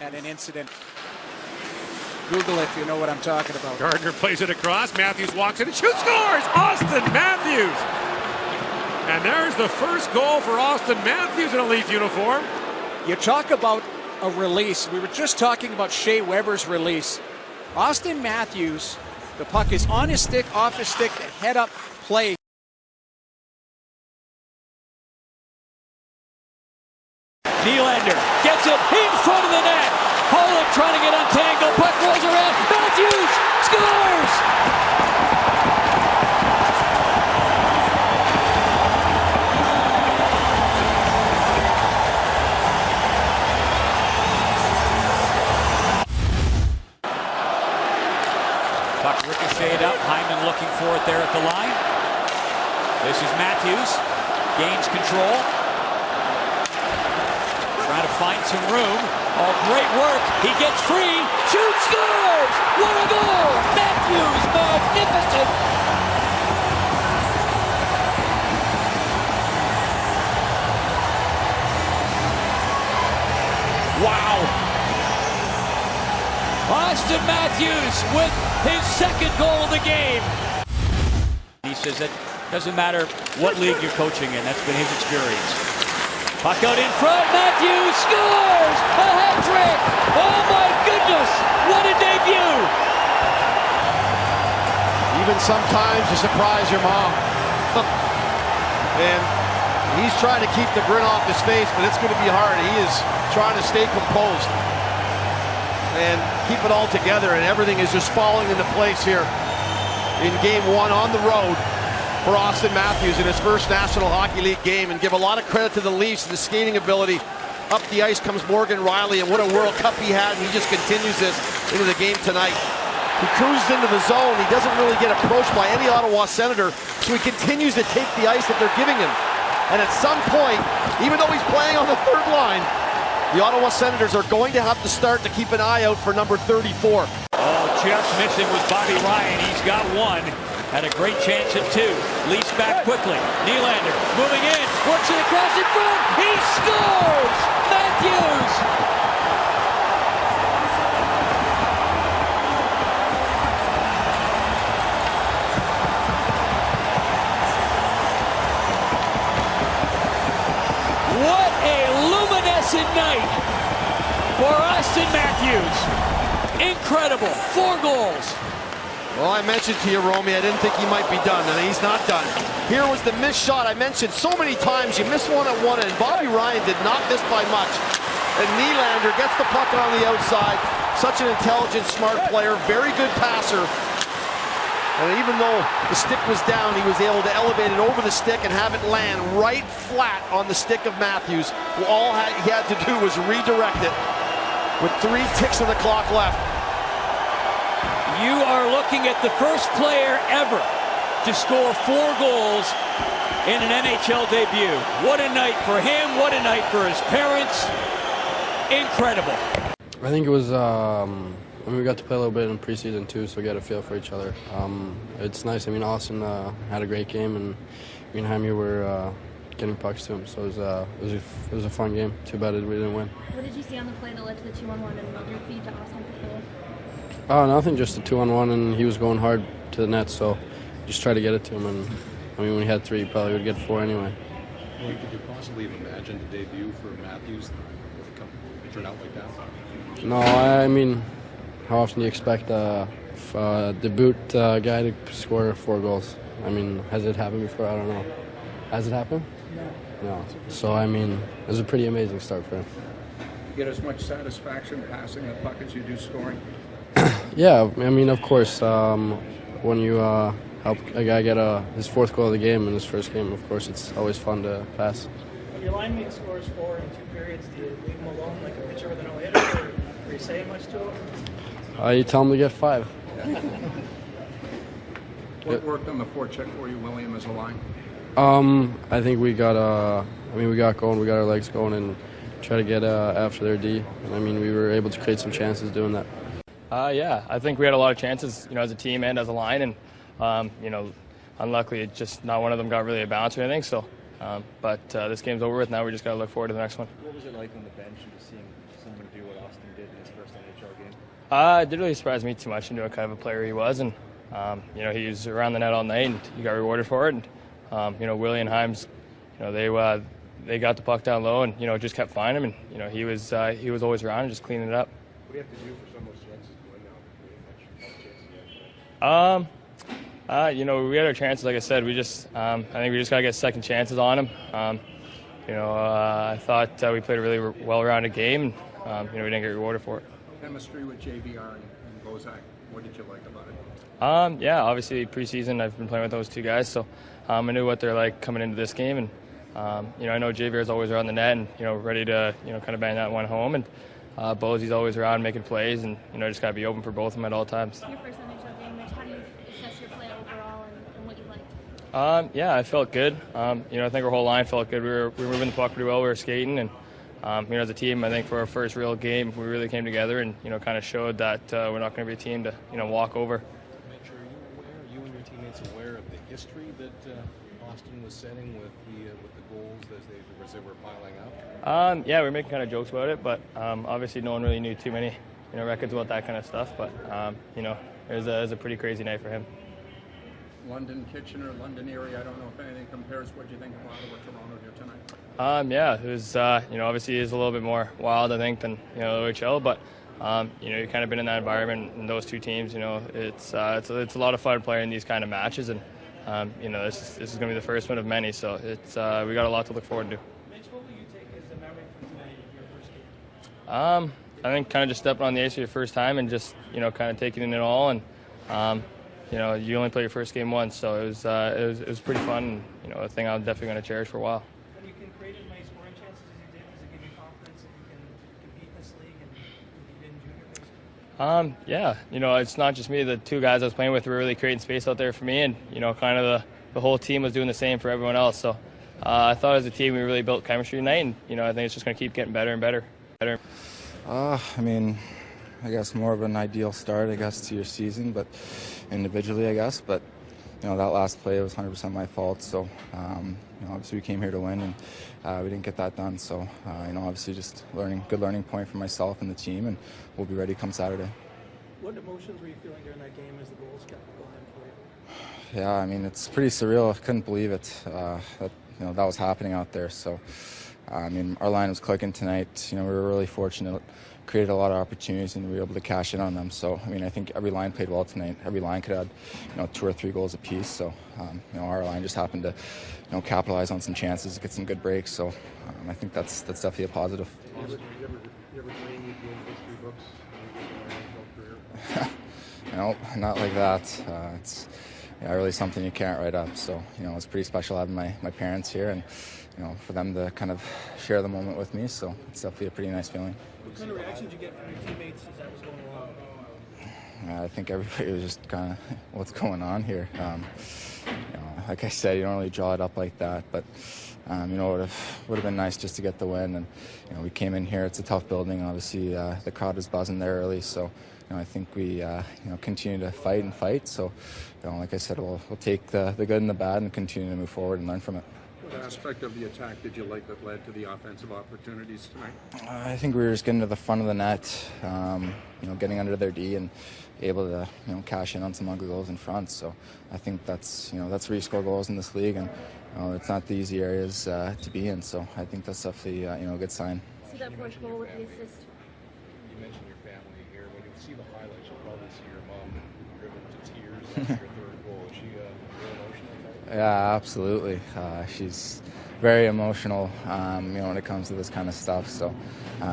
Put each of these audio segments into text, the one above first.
at an incident. Google if you know what I'm talking about. Gardner plays it across. Matthews walks in and shoots, scores! Auston Matthews! And there's the first goal for Auston Matthews in a Leaf uniform. You talk about a release. We were just talking about Shea Weber's release. Auston Matthews, the puck is on his stick, off his stick, the head-up play. Nylander gets it in front of the net. Holland trying to get untangled. Puck rolls around. Matthews scores! Puck ricocheted up. Hyman looking for it there at the line. This is Matthews. Gains control. Trying to find some room. Oh, great work. He gets free. Shoots, scores! What a goal! Matthews, magnificent! Wow! Auston Matthews with his second goal of the game. He says it doesn't matter what league you're coaching in. That's been his experience. Puck out in front, Matthews scores! A hat trick! Oh my goodness! What a debut! Even sometimes you surprise your mom. And he's trying to keep the grin off his face, but it's going to be hard. He is trying to stay composed and keep it all together, and everything is just falling into place here in Game 1 on the road for Auston Matthews in his first National Hockey League game. And give a lot of credit to the Leafs and the skating ability. Up the ice comes Morgan Riley, and what a World Cup he had, and he just continues this into the game tonight. He cruises into the zone. He doesn't really get approached by any Ottawa Senator, so he continues to take the ice that they're giving him. And at some point, even though he's playing on the third line, the Ottawa Senators are going to have to start to keep an eye out for number 34. Oh, just missing was Bobby Ryan. He's got one. Had a great chance at two. Leafs back quickly. Nylander moving in. Works it across in front. He scores! Matthews! What a luminescent night for Auston Matthews. Incredible. 4 goals. Well, I mentioned to you, Romy, I didn't think he might be done, and he's not done. Here was the missed shot I mentioned so many times. You miss one at one, and Bobby Ryan did not miss by much. And Nylander gets the puck on the outside. Such an intelligent, smart player, very good passer. And even though the stick was down, he was able to elevate it over the stick and have it land right flat on the stick of Matthews, who all he had to do was redirect it with 3 ticks of the clock left. You are looking at the first player ever to score 4 goals in an NHL debut. What a night for him. What a night for his parents. Incredible. I think it was, we got to play a little bit in preseason too, so we got a feel for each other. It's nice. I mean, Austin had a great game, and me and Jaime were getting pucks to him, so it was a fun game. Too bad we didn't win. What did you see on the play that led to the 2-on-1 and your feed to Austin for goal? Nothing, just a 2-on-1, and he was going hard to the net, so just try to get it to him. And I mean, when he had 3, he probably would get 4 anyway. Well, could you possibly have imagined a debut for Matthews with turn out like that? No, I mean, how often do you expect a debut guy to score 4 goals? I mean, has it happened before? I don't know. Has it happened? No. So, I mean, it was a pretty amazing start for him. You get as much satisfaction passing the puck as you do scoring? Yeah, I mean, of course, when you help a guy get his 4th goal of the game in his first game, of course, it's always fun to pass. When your line mate scores 4 in 2 periods, do you leave him alone like a pitcher with a no-hitter, or you say much to him? You tell him to get 5. What worked on the forecheck for you, William, as a line? I think we got going, we got our legs going, and try to get after their D. And I mean, we were able to create some chances doing that. Yeah, I think we had a lot of chances, as a team and as a line, and unluckily, it just not one of them got really a bounce or anything. So, but this game's over with. Now we just got to look forward to the next one. What was it like on the bench and just seeing someone do what Austin did? It didn't really surprise me too much. I knew what kind of a player he was, and he was around the net all night, and he got rewarded for it. And Willie and Himes, they got the puck down low, and just kept finding him, and he was always around and just cleaning it up. What do you have to do for some of those chances to win now? We had our chances, like I said. I think we just got to get second chances on him. I thought we played a really well-rounded game, and we didn't get rewarded for it. Chemistry with JVR and Bozak, what did you like about it? Yeah, obviously preseason I've been playing with those two guys, so I knew what they're like coming into this game, and I know JVR is always around the net and ready to kind of bang that one home, and Bozy's always around making plays, and just got to be open for both of them at all times. Your first NHL game, Mitch, how do you assess your play overall and what you liked? Yeah, I felt good. I think our whole line felt good. We were moving the puck pretty well. We were skating, and as a team, I think for our first real game, we really came together and kind of showed that we're not going to be a team to walk over. Mitch, are you and your teammates aware of the history that Auston was setting with the goals as they were piling up? Yeah, we were making kind of jokes about it, but obviously no one really knew too many records about that kind of stuff. But it was a pretty crazy night for him. London, Kitchener, London area, I don't know if anything compares. What do you think of Ottawa, Toronto here tonight? Yeah, it was, obviously it's a little bit more wild, I think, than, the OHL, but, you've kind of been in that environment, and those two teams, it's a lot of fun playing these kind of matches, and, this is going to be the first one of many, so it's, we got a lot to look forward to. Mitch, what will you take as a memory from tonight, your first game? I think kind of just stepping on the ice for your first time and just, kind of taking in it all, and, you only play your first game once, so it was pretty fun, and, a thing I'm definitely going to cherish for a while. When you can create as many scoring chances as you did, does it give you confidence that you can compete in this league and compete in junior baseball? Yeah, it's not just me. The two guys I was playing with were really creating space out there for me, and, kind of the whole team was doing the same for everyone else. So I thought as a team we really built chemistry tonight, and, I think it's just going to keep getting better and better. I guess more of an ideal start, to your season, but individually, But, that last play was 100% my fault. So, obviously we came here to win, and we didn't get that done. So, obviously just good learning point for myself and the team, and we'll be ready come Saturday. What emotions were you feeling during that game as the goals kept going for you? Yeah, it's pretty surreal. I couldn't believe it that was happening out there. So, our line was clicking tonight. We were really fortunate. Created a lot of opportunities, and we were able to cash in on them. So, I think every line played well tonight. Every line could have 2 or 3 goals apiece. So, our line just happened to, capitalize on some chances, get some good breaks. So, I think that's definitely a positive. You ever dream you'd be in history books when you get your NHL career? No, not like that. It's really something you can't write up. So, it's pretty special having my parents here, and for them to kind of share the moment with me. So, it's definitely a pretty nice feeling. What kind of reaction did you get from your teammates as that was going along? I think everybody was just kind of, what's going on here? Like I said, you don't really draw it up like that, but it would have been nice just to get the win. And we came in here. It's a tough building. Obviously, the crowd was buzzing there early, so I think we continue to fight. So, like I said, we'll take the good and the bad and continue to move forward and learn from it. What aspect of the attack did you like that led to the offensive opportunities tonight? I think we were just getting to the front of the net, getting under their D and able to cash in on some ugly goals in front. So I think that's where you score goals in this league, and it's not the easy areas to be in. So I think that's definitely a good sign. See that first goal with the assist. You mentioned your family here. When you see the highlights, you'll probably see your mom driven to tears after your third goal. Is she real emotional? Yeah, absolutely. She's very emotional, when it comes to this kind of stuff. So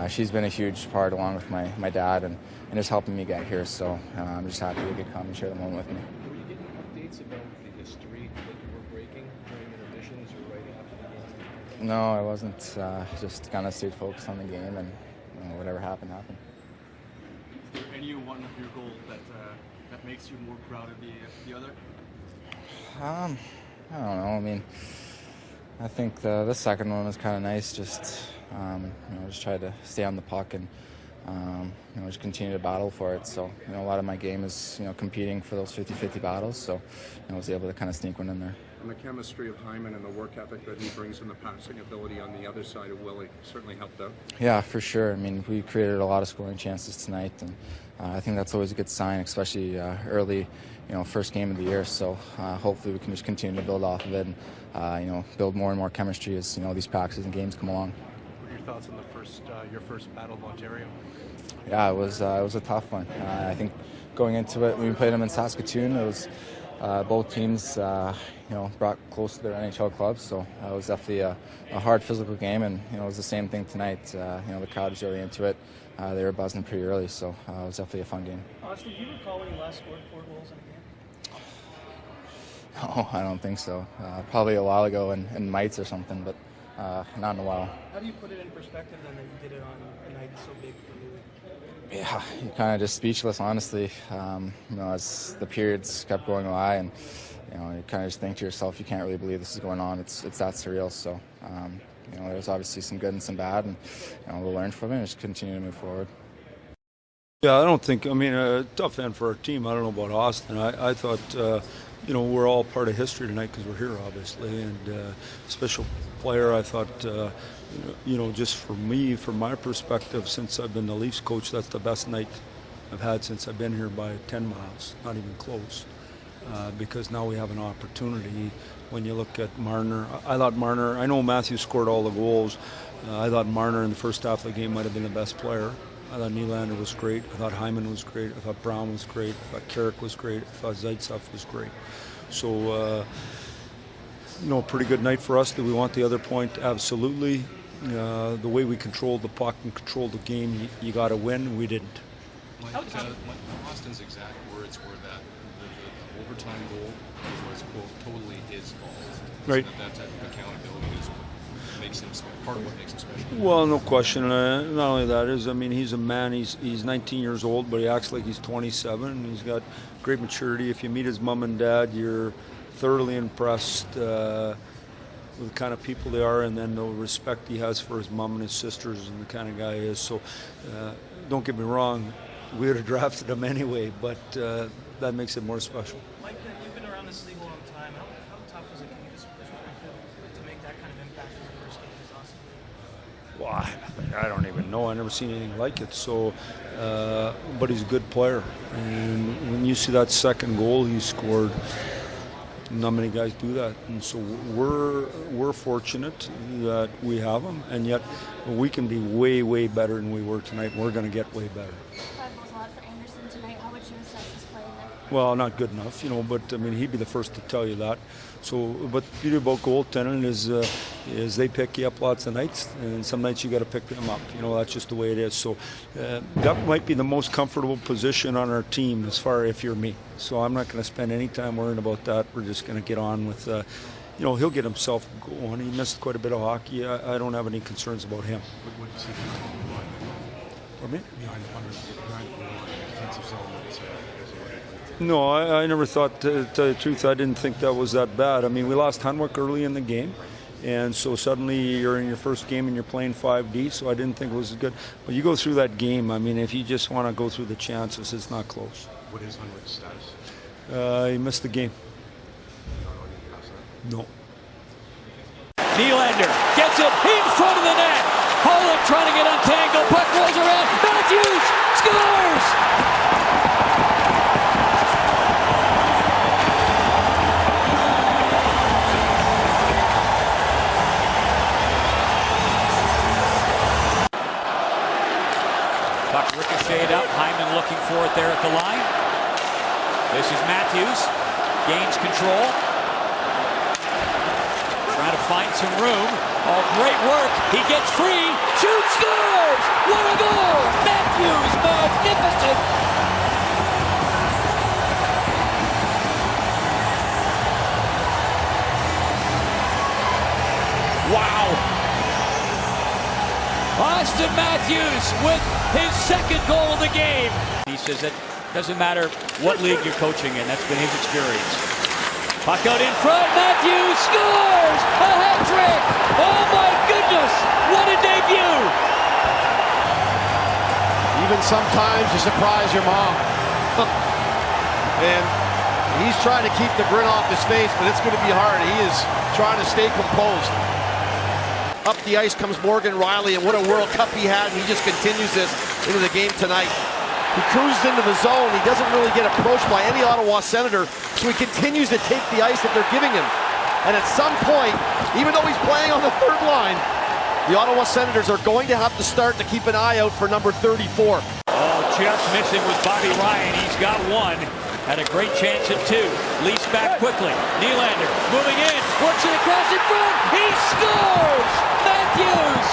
she's been a huge part, along with my dad, and just helping me get here. So I'm just happy they could come and share the moment with me. Were you getting updates about the history that you were breaking during intermissions or right after the game? No, I wasn't. Just kind of stayed focused on the game, and whatever happened. Is there any one of your goals that makes you more proud of the other? I don't know. I think the second one was kind of nice. Just just try to stay on the puck and just continue to battle for it. So a lot of my game is competing for those 50-50 battles. So I was able to kind of sneak one in there. and the chemistry of Hyman and the work ethic that he brings and the passing ability on the other side of Willie certainly helped out. Yeah, for sure. I mean, we created a lot of scoring chances tonight, and I think that's always a good sign, especially early, first game of the year. So hopefully we can just continue to build off of it and, build more and more chemistry as, these practices and games come along. What are your thoughts on the your first battle of Ontario? Yeah, it was a tough one. I think going into it, when we played them in Saskatoon, it was both teams, brought close to their NHL clubs. So it was definitely a hard physical game, and it was the same thing tonight. The crowd was really into it. They were buzzing pretty early, so it was definitely a fun game. Auston, do you recall when you last scored 4 goals in a game? No, I don't think so. Probably a while ago in Mites or something, but not in a while. How do you put it in perspective then that you did it on a night so big for you? Yeah, you're kind of just speechless, honestly. As the periods kept going by, and you kind of just think to yourself, you can't really believe this is going on. It's that surreal. So, there's obviously some good and some bad, and we'll learn from it and just continue to move forward. Yeah, I don't think. A tough end for our team. I don't know about Auston. I thought, we're all part of history tonight because we're here, obviously, and special player. I thought, just for me, from my perspective, since I've been the Leafs coach, that's the best night I've had since I've been here by 10 miles, not even close. Because now we have an opportunity. When you look at Marner, I thought Marner, I know Matthews scored all the goals. I thought Marner in the first half of the game might have been the best player. I thought Nylander was great. I thought Hyman was great. I thought Brown was great. I thought Carrick was great. I thought Zaitsev was great. So, pretty good night for us. Do we want the other point? Absolutely. The way we controlled the puck and controlled the game, you got to win. We didn't. Auston's exact words were that the overtime goal was, quote, totally his fault. Right. So that type of accountability is what makes him part of what makes him special. Well, no question. Not only that he's a man. He's 19 years old, but he acts like he's 27. He's got great maturity. If you meet his mom and dad, you're thoroughly impressed with the kind of people they are, and then the respect he has for his mom and his sisters, and the kind of guy he is. So, don't get me wrong. We would have drafted him anyway, but that makes it more special. Mike, you've been around this league a long time. How tough is it, can you just to make that kind of impact in your first game as Auston? Well, I don't even know. I've never seen anything like it. So, but he's a good player, and when you see that second goal he scored, not many guys do that, and so we're fortunate that we have him, and yet we can be way, way better than we were tonight. We're going to get way better. 5 goals allowed for Andersen tonight. How would you assess his play there? Well, not good enough, but he'd be the first to tell you that. So, but the beauty about goaltending is they pick you up lots of nights, and some nights you got to pick them up. That's just the way it is. So that might be the most comfortable position on our team as far if you're me. So I'm not going to spend any time worrying about that. We're just going to get on with. He'll get himself going. He missed quite a bit of hockey. I don't have any concerns about him. What do you see behind the line? Pardon me? Behind the line, defensive zone. No, I never thought, to tell you the truth, I didn't think that was that bad. We lost Hunwick early in the game, and so suddenly you're in your first game and you're playing 5D, so I didn't think it was good. But you go through that game, if you just want to go through the chances, it's not close. What is Hunwick's status? He missed the game. No. Nylander gets it in front of the net. Holland trying to get untangled. Puck rolls around. Matthews scores! Puck ricocheted up. Hyman looking for it there at the line. This is Matthews. Gains control. Trying to find some room. Oh, great work. He gets free. Shoots, scores! What a goal! Matthews, magnificent! Wow! Auston Matthews with his second goal of the game. He says it doesn't matter what league you're coaching in. That's been his experience. Puck out in front, Matthews scores! A hat trick! Oh my goodness! What a debut! Even sometimes you surprise your mom. And He's trying to keep the grin off his face, but it's going to be hard. He is trying to stay composed. Up the ice comes Morgan Rielly, and what a World Cup he had, and he just continues this into the game tonight. He cruises into the zone. He doesn't really get approached by any Ottawa Senator, so he continues to take the ice that they're giving him. And at some point, even though he's playing on the third line, the Ottawa Senators are going to have to start to keep an eye out for number 34. Oh, just missing with Bobby Ryan. He's got one. Had a great chance at two. Leafs back quickly. Nylander moving in. Works it across in front. He scores! Matthews!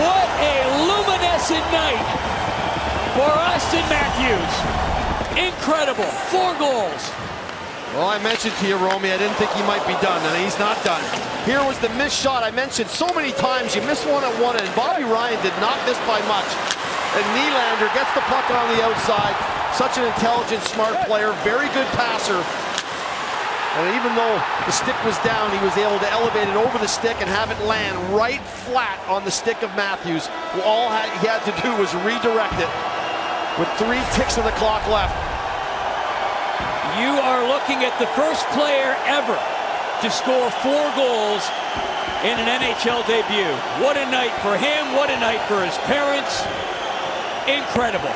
What a luminescent night for Auston Matthews. Incredible. 4 goals. Well, I mentioned to you, Romy, I didn't think he might be done, and he's not done. Here was the missed shot I mentioned so many times. You miss one at one, and Bobby Ryan did not miss by much. And Nylander gets the puck on the outside. Such an intelligent, smart player, very good passer. And even though the stick was down, he was able to elevate it over the stick and have it land right flat on the stick of Matthews. All he had to do was redirect it with 3 ticks of the clock left. You are looking at the first player ever to score 4 goals in an NHL debut. What a night for him, what a night for his parents. Incredible.